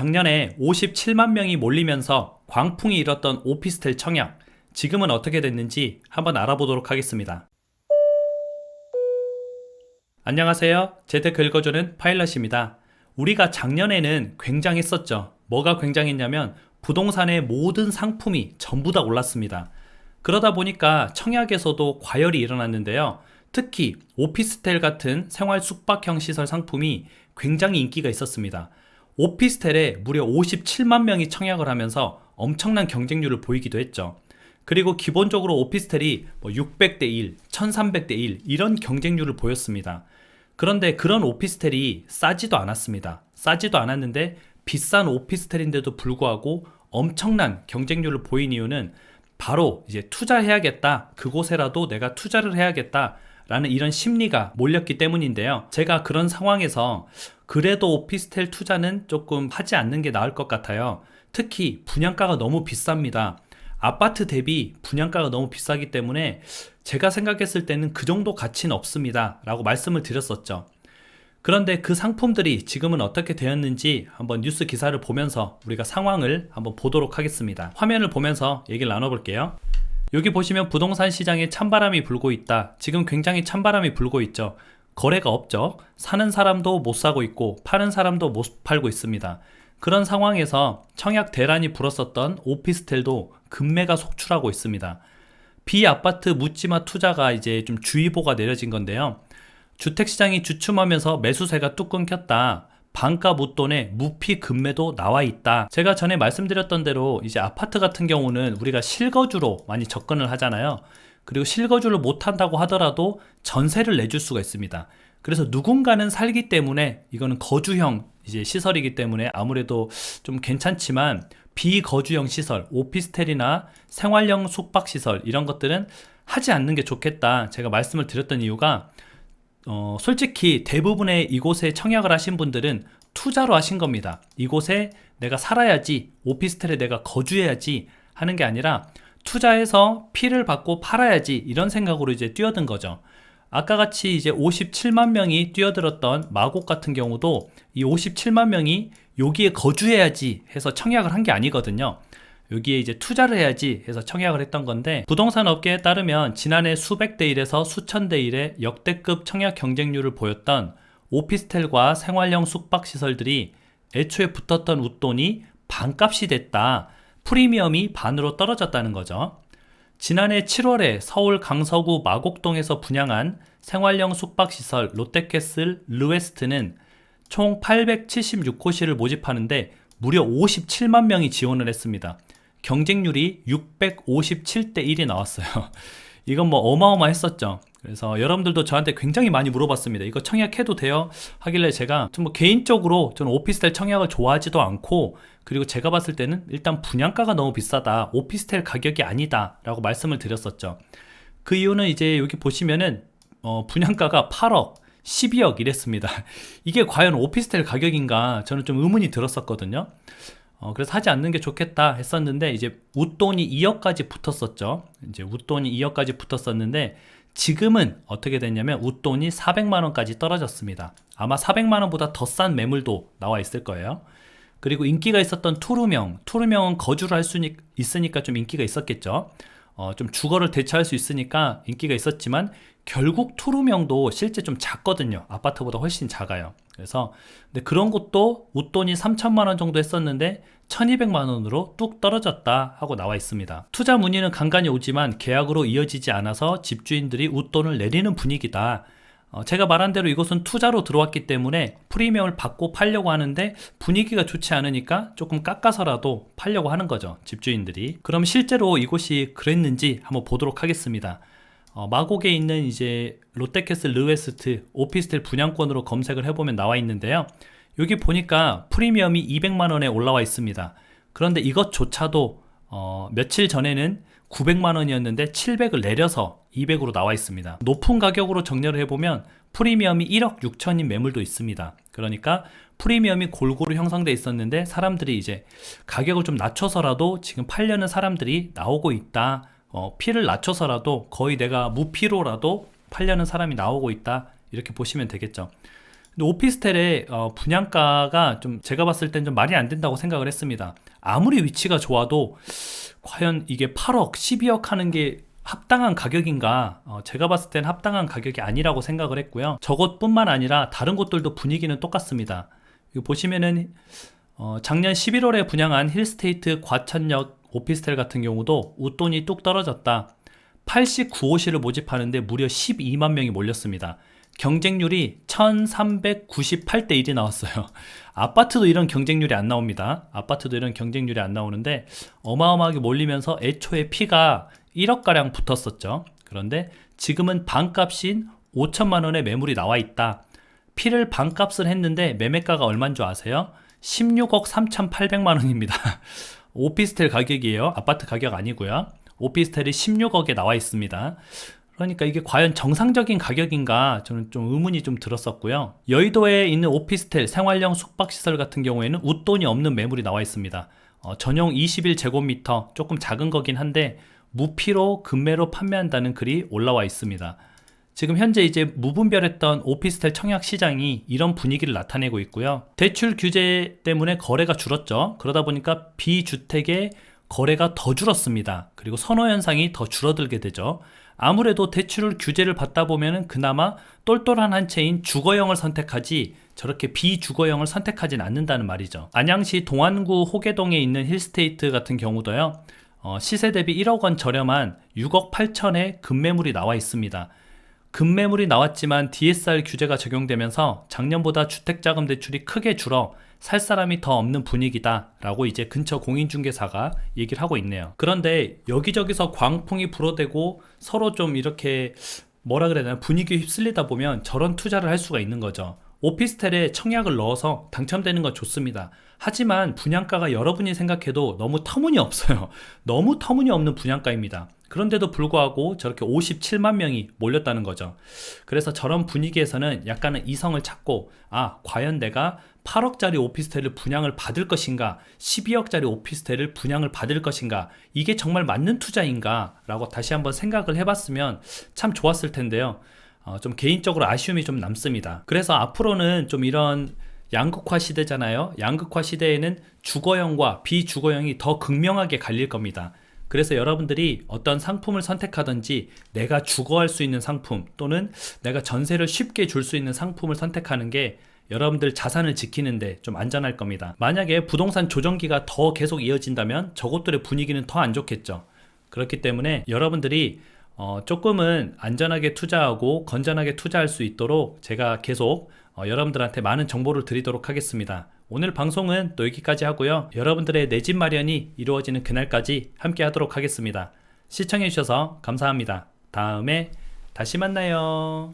작년에 57만 명이 몰리면서 광풍이 일었던 오피스텔 청약, 지금은 어떻게 됐는지 한번 알아보도록 하겠습니다. 안녕하세요. 재테크 읽어주는 파일럿입니다. 우리가 작년에는 굉장했었죠. 뭐가 굉장했냐면 부동산의 모든 상품이 전부 다 올랐습니다. 그러다 보니까 청약에서도 과열이 일어났는데요. 특히 오피스텔 같은 생활 숙박형 시설 상품이 굉장히 인기가 있었습니다. 오피스텔에 무려 57만 명이 청약을 하면서 엄청난 경쟁률을 보이기도 했죠. 그리고 기본적으로 오피스텔이 600대 1, 1300대 1 이런 경쟁률을 보였습니다. 그런데 그런 오피스텔이 싸지도 않았습니다. 싸지도 않았는데 비싼 오피스텔인데도 불구하고 엄청난 경쟁률을 보인 이유는 바로 이제 투자해야겠다, 그곳에라도 내가 투자를 해야겠다 라는 이런 심리가 몰렸기 때문인데요. 제가 그런 상황에서 그래도 오피스텔 투자는 조금 하지 않는 게 나을 것 같아요. 특히 분양가가 너무 비쌉니다. 아파트 대비 분양가가 너무 비싸기 때문에 제가 생각했을 때는 그 정도 가치는 없습니다 라고 말씀을 드렸었죠. 그런데 그 상품들이 지금은 어떻게 되었는지 한번 뉴스 기사를 보면서 우리가 상황을 한번 보도록 하겠습니다. 화면을 보면서 얘기를 나눠볼게요. 여기 보시면 부동산 시장에 찬바람이 불고 있다. 지금 굉장히 찬바람이 불고 있죠. 거래가 없죠. 사는 사람도 못 사고 있고 파는 사람도 못 팔고 있습니다. 그런 상황에서 청약 대란이 불었었던 오피스텔도 급매가 속출하고 있습니다. 비아파트 묻지마 투자가 이제 좀 주의보가 내려진 건데요. 주택시장이 주춤하면서 매수세가 뚝 끊겼다. 반가 무돈에 무피 급매도 나와 있다. 제가 전에 말씀드렸던 대로 이제 아파트 같은 경우는 우리가 실거주로 많이 접근을 하잖아요. 그리고 실거주를 못 한다고 하더라도 전세를 내줄 수가 있습니다. 그래서 누군가는 살기 때문에 이거는 거주형 이제 시설이기 때문에 아무래도 좀 괜찮지만 비거주형 시설, 오피스텔이나 생활형 숙박시설 이런 것들은 하지 않는 게 좋겠다. 제가 말씀을 드렸던 이유가 솔직히 대부분의 이곳에 청약을 하신 분들은 투자로 하신 겁니다. 이곳에 내가 살아야지, 오피스텔에 내가 거주해야지 하는 게 아니라 투자해서 피를 받고 팔아야지 이런 생각으로 이제 뛰어든 거죠. 아까 같이 이제 57만 명이 뛰어들었던 마곡 같은 경우도 이 57만 명이 여기에 거주해야지 해서 청약을 한 게 아니거든요. 여기에 이제 투자를 해야지 해서 청약을 했던 건데, 부동산 업계에 따르면 지난해 수백 대 1에서 수천 대 1의 역대급 청약 경쟁률을 보였던 오피스텔과 생활형 숙박시설들이 애초에 붙었던 웃돈이 반값이 됐다. 프리미엄이 반으로 떨어졌다는 거죠. 지난해 7월에 서울 강서구 마곡동에서 분양한 생활형 숙박시설 롯데캐슬 르웨스트는 총 876호실을 모집하는데 무려 57만 명이 지원을 했습니다. 경쟁률이 657대 1이 나왔어요. 이건 뭐 어마어마했었죠. 그래서 여러분들도 저한테 굉장히 많이 물어봤습니다. 이거 청약해도 돼요? 하길래 제가 좀 뭐 개인적으로 저는 오피스텔 청약을 좋아하지도 않고, 그리고 제가 봤을 때는 일단 분양가가 너무 비싸다, 오피스텔 가격이 아니다 라고 말씀을 드렸었죠. 그 이유는 이제 여기 보시면은 분양가가 8억 12억 이랬습니다. 이게 과연 오피스텔 가격인가 저는 좀 의문이 들었었거든요. 그래서 하지 않는 게 좋겠다 했었는데, 이제 웃돈이 2억까지 붙었었죠. 이제 웃돈이 2억까지 붙었었는데 지금은 어떻게 됐냐면 웃돈이 400만 원까지 떨어졌습니다. 아마 400만 원보다 더 싼 매물도 나와 있을 거예요. 그리고 인기가 있었던 투룸형은 거주를 할 수 있으니까 좀 인기가 있었겠죠. 좀 주거를 대체할 수 있으니까 인기가 있었지만 결국 투룸형도 실제 좀 작거든요. 아파트보다 훨씬 작아요. 그래서 근데 그런 것도 웃돈이 3천만 원 정도 했었는데 1200만 원으로 뚝 떨어졌다 하고 나와 있습니다. 투자 문의는 간간히 오지만 계약으로 이어지지 않아서 집주인들이 웃돈을 내리는 분위기다. 제가 말한 대로 이것은 투자로 들어왔기 때문에 프리미엄을 받고 팔려고 하는데 분위기가 좋지 않으니까 조금 깎아서라도 팔려고 하는 거죠, 집주인들이. 그럼 실제로 이곳이 그랬는지 한번 보도록 하겠습니다. 마곡에 있는 이제 롯데캐슬 르웨스트 오피스텔 분양권으로 검색을 해보면 나와 있는데요. 여기 보니까 프리미엄이 200만 원에 올라와 있습니다. 그런데 이것조차도 며칠 전에는 900만 원이었는데 700을 내려서 200으로 나와 있습니다. 높은 가격으로 정리를 해보면 프리미엄이 1억 6천인 매물도 있습니다. 그러니까 프리미엄이 골고루 형성돼 있었는데 사람들이 이제 가격을 좀 낮춰서라도 지금 팔려는 사람들이 나오고 있다. 피를 낮춰서라도 거의 내가 무피로라도 팔려는 사람이 나오고 있다, 이렇게 보시면 되겠죠. 근데 오피스텔의 분양가가 좀 제가 봤을 땐 좀 말이 안 된다고 생각을 했습니다. 아무리 위치가 좋아도 과연 이게 8억, 12억 하는 게 합당한 가격인가? 제가 봤을 땐 합당한 가격이 아니라고 생각을 했고요. 저것뿐만 아니라 다른 곳들도 분위기는 똑같습니다. 이거 보시면은 작년 11월에 분양한 힐스테이트 과천역 오피스텔 같은 경우도 웃돈이 뚝 떨어졌다. 89호실을 모집하는데 무려 12만 명이 몰렸습니다. 경쟁률이 1398대 1이 나왔어요. 아파트도 이런 경쟁률이 안 나옵니다. 아파트도 이런 경쟁률이 안 나오는데 어마어마하게 몰리면서 애초에 피가 1억가량 붙었었죠. 그런데 지금은 반값인 5천만 원의 매물이 나와 있다. 피를 반값을 했는데 매매가가 얼마인 줄 아세요? 16억 3,800만 원입니다. 오피스텔 가격이에요. 아파트 가격 아니고요. 오피스텔이 16억에 나와 있습니다. 그러니까 이게 과연 정상적인 가격인가 저는 좀 의문이 좀 들었었고요. 여의도에 있는 오피스텔 생활형 숙박시설 같은 경우에는 웃돈이 없는 매물이 나와 있습니다. 전용 21제곱미터 조금 작은 거긴 한데 무피로 금매로 판매한다는 글이 올라와 있습니다. 지금 현재 이제 무분별했던 오피스텔 청약 시장이 이런 분위기를 나타내고 있고요. 대출 규제 때문에 거래가 줄었죠. 그러다 보니까 비주택의 거래가 더 줄었습니다. 그리고 선호 현상이 더 줄어들게 되죠. 아무래도 대출 규제를 받다 보면은 그나마 똘똘한 한 채인 주거형을 선택하지 저렇게 비주거형을 선택하진 않는다는 말이죠. 안양시 동안구 호계동에 있는 힐스테이트 같은 경우도요. 시세 대비 1억 원 저렴한 6억 8천에 급매물이 나와 있습니다. 급매물이 나왔지만 DSR 규제가 적용되면서 작년보다 주택자금 대출이 크게 줄어 살 사람이 더 없는 분위기다 라고 이제 근처 공인중개사가 얘기를 하고 있네요. 그런데 여기저기서 광풍이 불어대고 서로 좀 이렇게 뭐라 그래야 되나 분위기에 휩쓸리다 보면 저런 투자를 할 수가 있는 거죠. 오피스텔에 청약을 넣어서 당첨되는 건 좋습니다. 하지만 분양가가 여러분이 생각해도 너무 터무니없어요. 너무 터무니없는 분양가입니다. 그런데도 불구하고 저렇게 57만 명이 몰렸다는 거죠. 그래서 저런 분위기에서는 약간은 이성을 찾고 과연 내가 8억짜리 오피스텔을 분양을 받을 것인가 12억짜리 오피스텔을 분양을 받을 것인가 이게 정말 맞는 투자인가 라고 다시 한번 생각을 해봤으면 참 좋았을 텐데요. 좀 개인적으로 아쉬움이 좀 남습니다. 그래서 앞으로는 좀 이런 양극화 시대잖아요. 양극화 시대에는 주거형과 비주거형이 더 극명하게 갈릴 겁니다. 그래서 여러분들이 어떤 상품을 선택하든지 내가 주거할 수 있는 상품 또는 내가 전세를 쉽게 줄 수 있는 상품을 선택하는 게 여러분들 자산을 지키는데 좀 안전할 겁니다. 만약에 부동산 조정기가 더 계속 이어진다면 저것들의 분위기는 더 안 좋겠죠. 그렇기 때문에 여러분들이 조금은 안전하게 투자하고 건전하게 투자할 수 있도록 제가 계속 여러분들한테 많은 정보를 드리도록 하겠습니다. 오늘 방송은 또 여기까지 하고요. 여러분들의 내 집 마련이 이루어지는 그날까지 함께 하도록 하겠습니다. 시청해 주셔서 감사합니다. 다음에 다시 만나요.